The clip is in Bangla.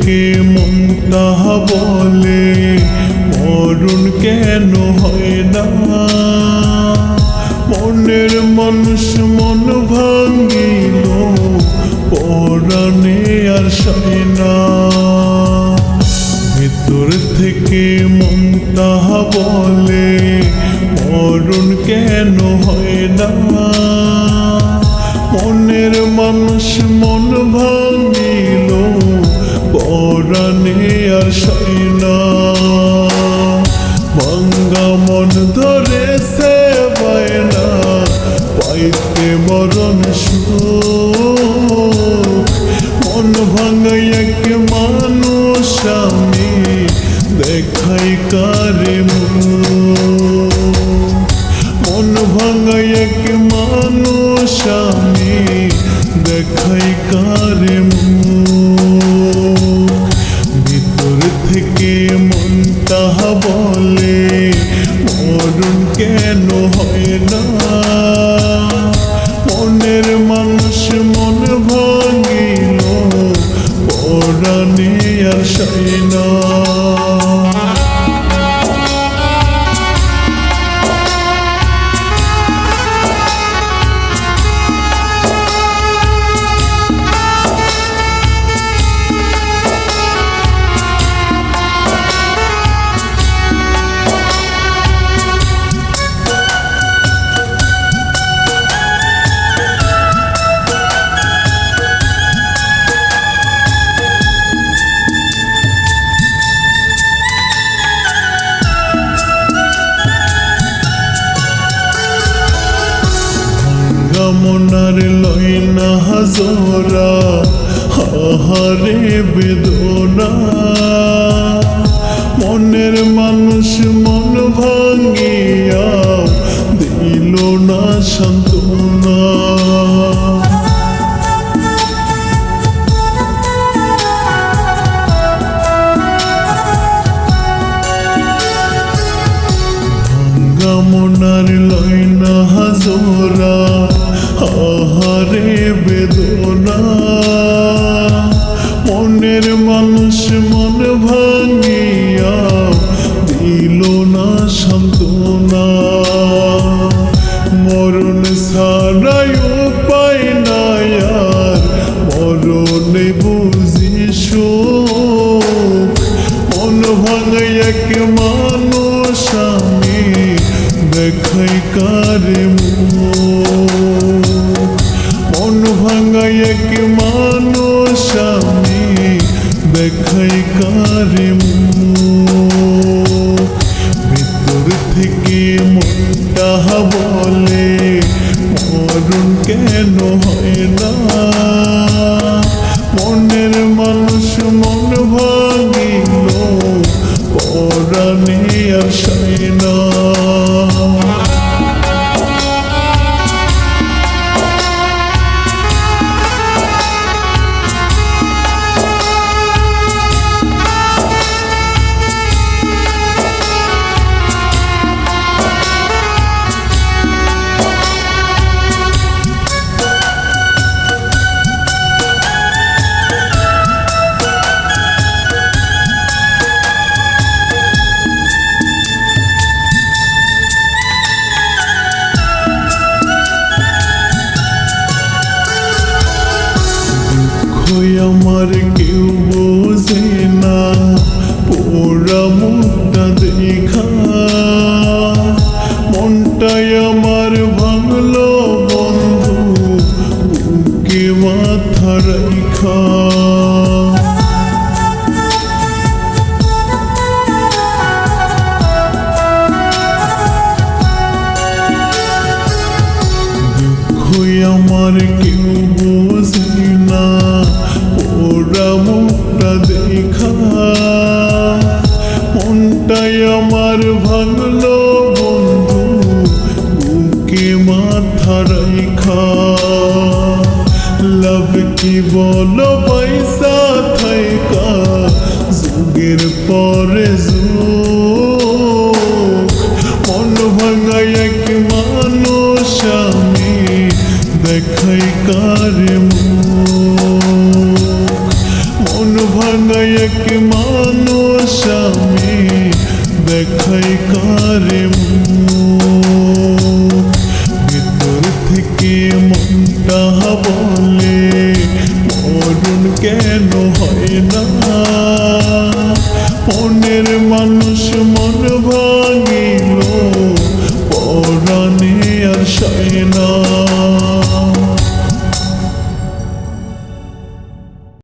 থেকে মনটা বলে মরণ কেন হয় না। মনের মানুষ মন ভাঙিল পরাণে আর সয় না। ভিতর থেকে মনটা বলে মরণ কেন হয় না। মনের মানুষ মন ভাঙিল পরাণে আর সয় না। ভাঙ্গা মন ধরেছে বায়না পাইতে মরণ সুখ। মন ভাঙাই এক মানুষ আমি দেখাই কারে মন ভাঙাই এক মানুষ আমি দেখাই কারে ভিতর থেকে মনটা বলে মরণ কেন হয় না। মনের মানুষ মন ভাঙিল পরাণে আর সয় না। মনার লয় না হাজরা হাহারে বেদনা। মনের মানুষ মন ভাঙিয়া দিল না সান্ত্বনা। ভাঙ্গা মনার লয় না হাজরা আহারে বেদনা। মনের মানুষ মন ভাঙিয়া দিল না সান্ত্বনা। মরণ ছাড়াই উপায় নাই আর মরণে বুঝি সুখ। মন ভাঙাই এক মানুষ আমি দেখাই কারে মন ভাঙাই এক মানুষ আমি দেখাই কারে ভিতর থেকে মনটা বলে মরণ কেন হয় না। মনের মানুষ মন ভাঙিল পরাণে আর সয় না। আমার কেউ বোঝে না পোড়া মুখটা দেখা। মনটাই আমার ভাঙলো বন্ধু বুকে মাথা রাইখা। দুঃখ আমার কেউ বোঝে না পোড়া মুখটা দেখা। মনটাই আমার ভাঙলো বন্ধু বুকে মাথা রাইখা। লাভ কি বলো পয়সা থাইকা যুগের পরে যুগ। মন ভাঙাই এক মানুষ আমি দেখাই কারে মন ভাঙাই দেখাই কারে মুখ। ভিতর থেকে মনটা বলে মরণ কেন হয় না।